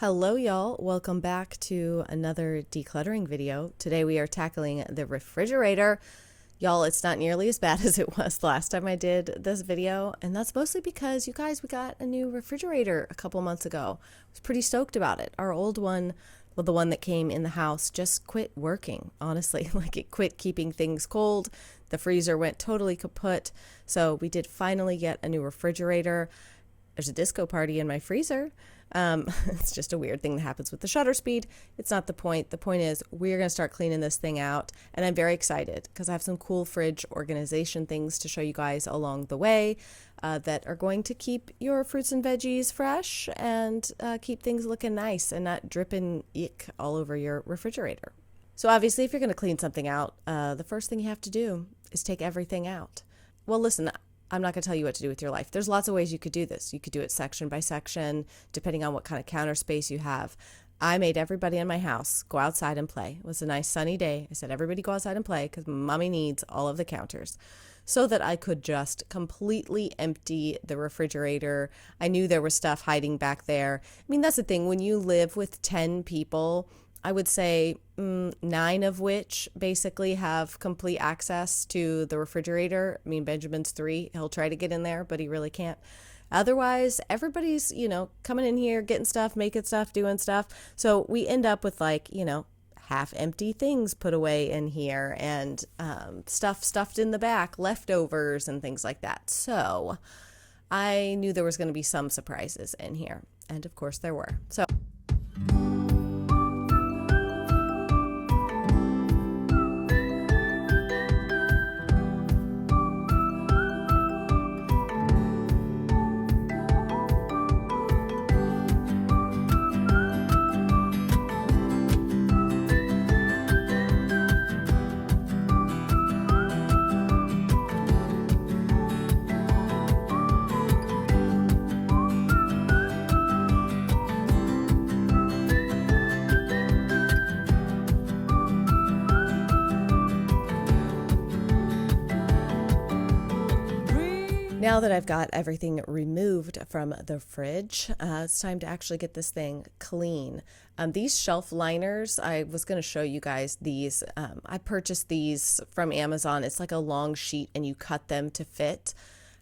Hello y'all, welcome back to another decluttering video. Today we are tackling the refrigerator. Y'all, it's not nearly as bad as it was the last time I did this video, and that's mostly because you guys, we got a new refrigerator a couple months ago. I was pretty stoked about it. Our old one, well, the one that came in the house, just quit working, honestly. Like, it quit keeping things cold. The freezer went totally kaput. So we did finally get a new refrigerator. There's a disco party in my freezer. It's just a weird thing that happens with the shutter speed. It's not the point. The point is we're going to start cleaning this thing out, and I'm very excited because I have some cool fridge organization things to show you guys along the way that are going to keep your fruits and veggies fresh and keep things looking nice and not dripping ick all over your refrigerator. So obviously, if you're going to clean something out, the first thing you have to do is take everything out. Well, listen, I'm not going to tell you what to do with your life. There's lots of ways you could do this. You could do it section by section, depending on what kind of counter space you have. I made everybody in my house go outside and play. It was a nice sunny day. I said, everybody go outside and play because mommy needs all of the counters, so that I could just completely empty the refrigerator. I knew there was stuff hiding back there. I mean, that's the thing. When you live with 10 people, I would say 9 of which basically have complete access to the refrigerator. I mean, Benjamin's 3. He'll try to get in there, but he really can't. Otherwise, everybody's, coming in here, getting stuff, making stuff, doing stuff. So we end up with half empty things put away in here and stuff stuffed in the back, leftovers and things like that. So I knew there was going to be some surprises in here. And of course there were. So now that I've got everything removed from the fridge, it's time to actually get this thing clean. These shelf liners, I was going to show you guys these. I purchased these from Amazon. It's like a long sheet and you cut them to fit.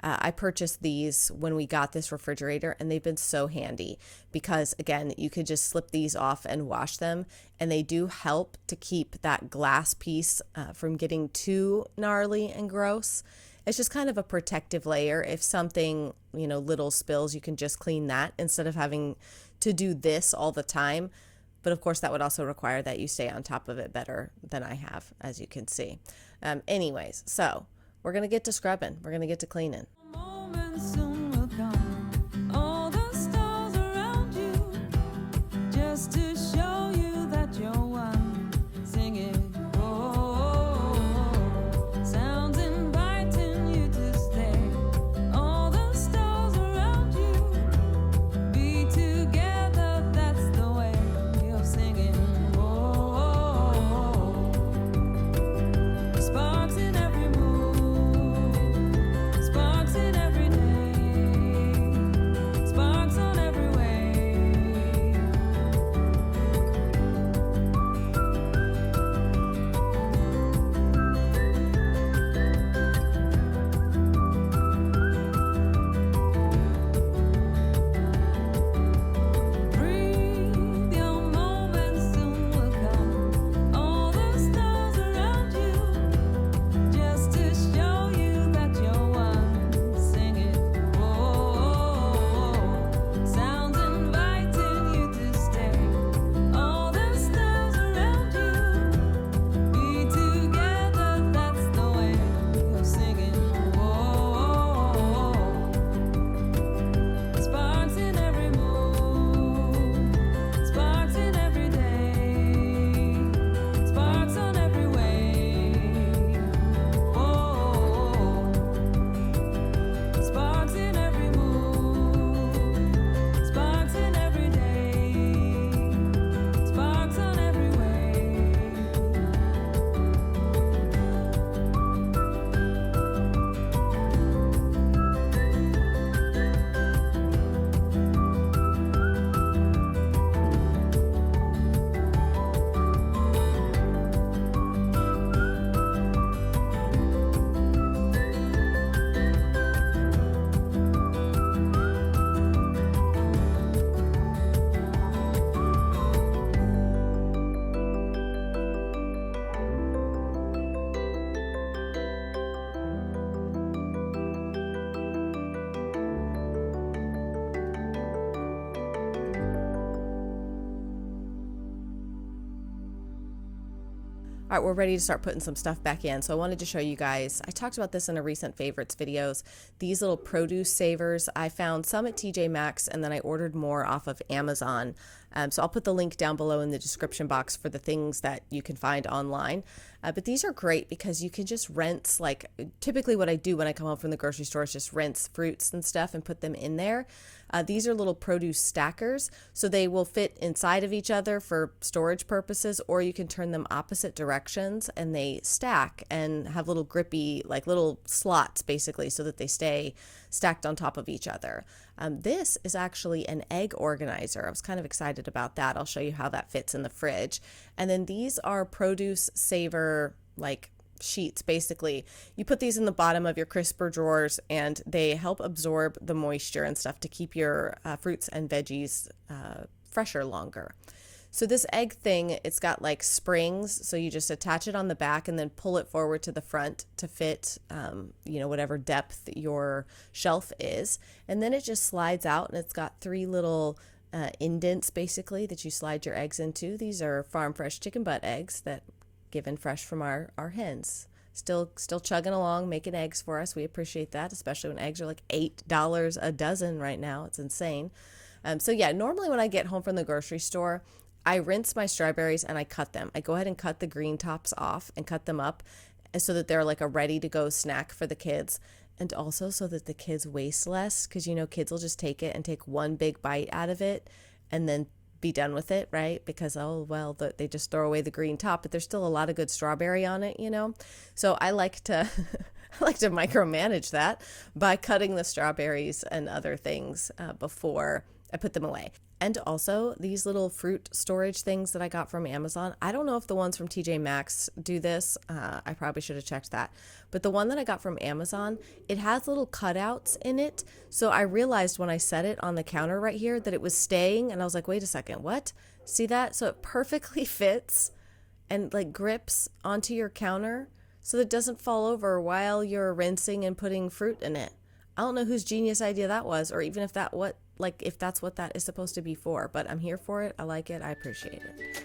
I purchased these when we got this refrigerator, and they've been so handy because, again, you could just slip these off and wash them, and they do help to keep that glass piece from getting too gnarly and gross. It's just kind of a protective layer. If something, little spills, you can just clean that instead of having to do this all the time. But of course, that would also require that you stay on top of it better than I have, as you can see. Anyways, so we're going to get to scrubbing. We're going to get to cleaning. All right, we're ready to start putting some stuff back in. So I wanted to show you guys, I talked about this in a recent favorites videos, these little produce savers. I found some at TJ Maxx and then I ordered more off of Amazon. So I'll put the link down below in the description box for the things that you can find online. But these are great because you can just rinse, like typically what I do when I come home from the grocery store is just rinse fruits and stuff and put them in there. These are little produce stackers, so they will fit inside of each other for storage purposes, or you can turn them opposite directions and they stack and have little grippy, like little slots basically, so that they stay stacked on top of each other. This is actually an egg organizer. I was kind of excited about that. I'll show you how that fits in the fridge. And then these are produce saver, like sheets basically. You put these in the bottom of your crisper drawers and they help absorb the moisture and stuff to keep your fruits and veggies fresher longer. So this egg thing, it's got like springs, so you just attach it on the back and then pull it forward to the front to fit, whatever depth your shelf is. And then it just slides out and it's got 3 little indents basically that you slide your eggs into. These are farm fresh chicken butt eggs that given fresh from our hens. Still chugging along, making eggs for us. We appreciate that, especially when eggs are like $8 a dozen right now. It's insane. So yeah, normally when I get home from the grocery store, I rinse my strawberries and I cut them. I go ahead and cut the green tops off and cut them up so that they're like a ready to go snack for the kids. And also so that the kids waste less, because kids will just take it and take one big bite out of it and then be done with it, right? Because they just throw away the green top, but there's still a lot of good strawberry on it, So I like to micromanage that by cutting the strawberries and other things before I put them away. And also these little fruit storage things that I got from Amazon. I don't know if the ones from TJ Maxx do this. I probably should have checked that. But the one that I got from Amazon, it has little cutouts in it. So I realized when I set it on the counter right here that it was staying. And I was like, wait a second, what? See that? So it perfectly fits and like grips onto your counter so that it doesn't fall over while you're rinsing and putting fruit in it. I don't know whose genius idea that was, or even if that's what that is supposed to be for, but I'm here for it. I like it. I appreciate it.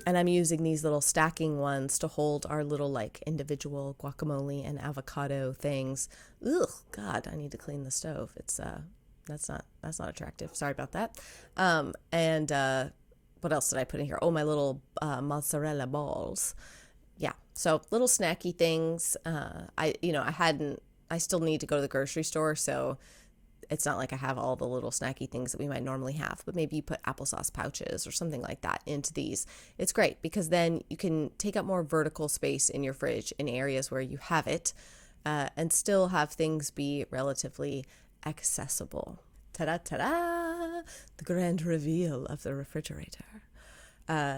And I'm using these little stacking ones to hold our little like individual guacamole and avocado things. Ugh, God, I need to clean the stove. It's that's not attractive. Sorry about that. And what else did I put in here? Oh, my little mozzarella balls. Yeah, so little snacky things. I still need to go to the grocery store, so it's not like I have all the little snacky things that we might normally have, but maybe you put applesauce pouches or something like that into these. It's great because then you can take up more vertical space in your fridge in areas where you have it and still have things be relatively accessible. Ta-da, ta-da! The grand reveal of the refrigerator.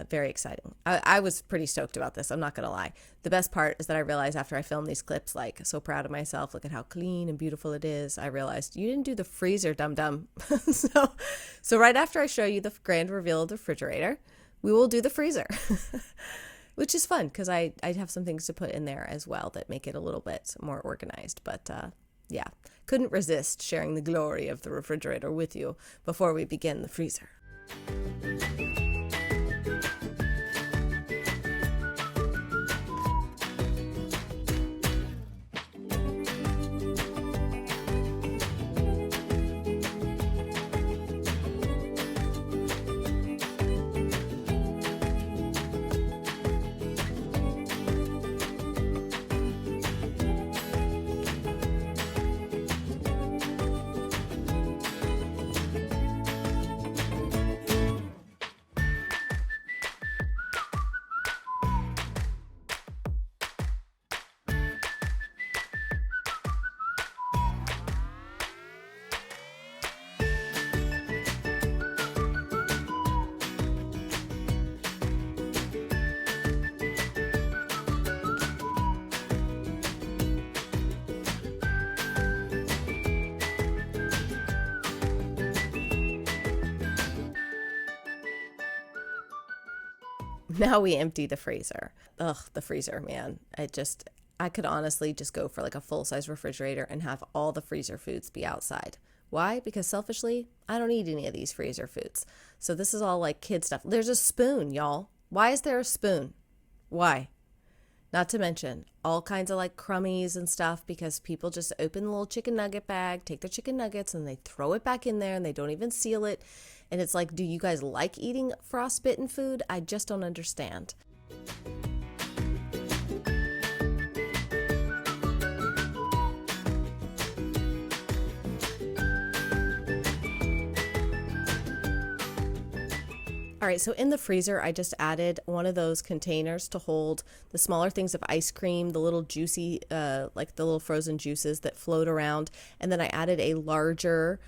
Very exciting. I was pretty stoked about this. I'm not going to lie. The best part is that I realized after I filmed these clips, like so proud of myself. Look at how clean and beautiful it is. I realized you didn't do the freezer, dum-dum. So right after I show you the grand reveal of the refrigerator, we will do the freezer, which is fun because I have some things to put in there as well that make it a little bit more organized. But yeah, couldn't resist sharing the glory of the refrigerator with you before we begin the freezer. now we empty the freezer. Ugh, the freezer, man. I could honestly just go for like a full-size refrigerator and have all the freezer foods be outside. Why? Because selfishly, I don't eat any of these freezer foods. So this is all like kid stuff. There's a spoon, y'all. Why is there a spoon? Why? Not to mention all kinds of like crummies and stuff, because people just open the little chicken nugget bag, take their chicken nuggets, and they throw it back in there and they don't even seal it. And it's like, do you guys like eating frostbitten food? I just don't understand. All right, so in the freezer, I just added one of those containers to hold the smaller things of ice cream, the little juicy, like the little frozen juices that float around. And then I added a larger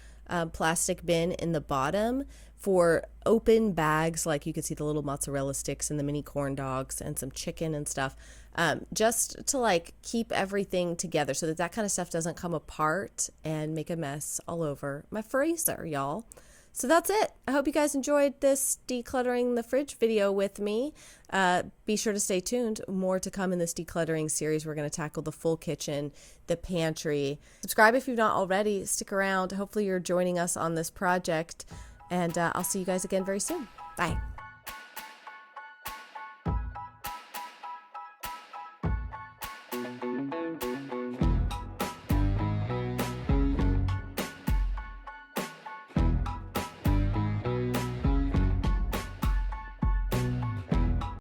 plastic bin in the bottom for open bags, like you could see the little mozzarella sticks and the mini corn dogs and some chicken and stuff, just to like keep everything together so that that kind of stuff doesn't come apart and make a mess all over my freezer, y'all. So that's it. I hope you guys enjoyed this decluttering the fridge video with me. Be sure to stay tuned. More to come in this decluttering series. We're going to tackle the full kitchen, the pantry. Subscribe if you've not already. Stick around. Hopefully you're joining us on this project. And I'll see you guys again very soon. Bye.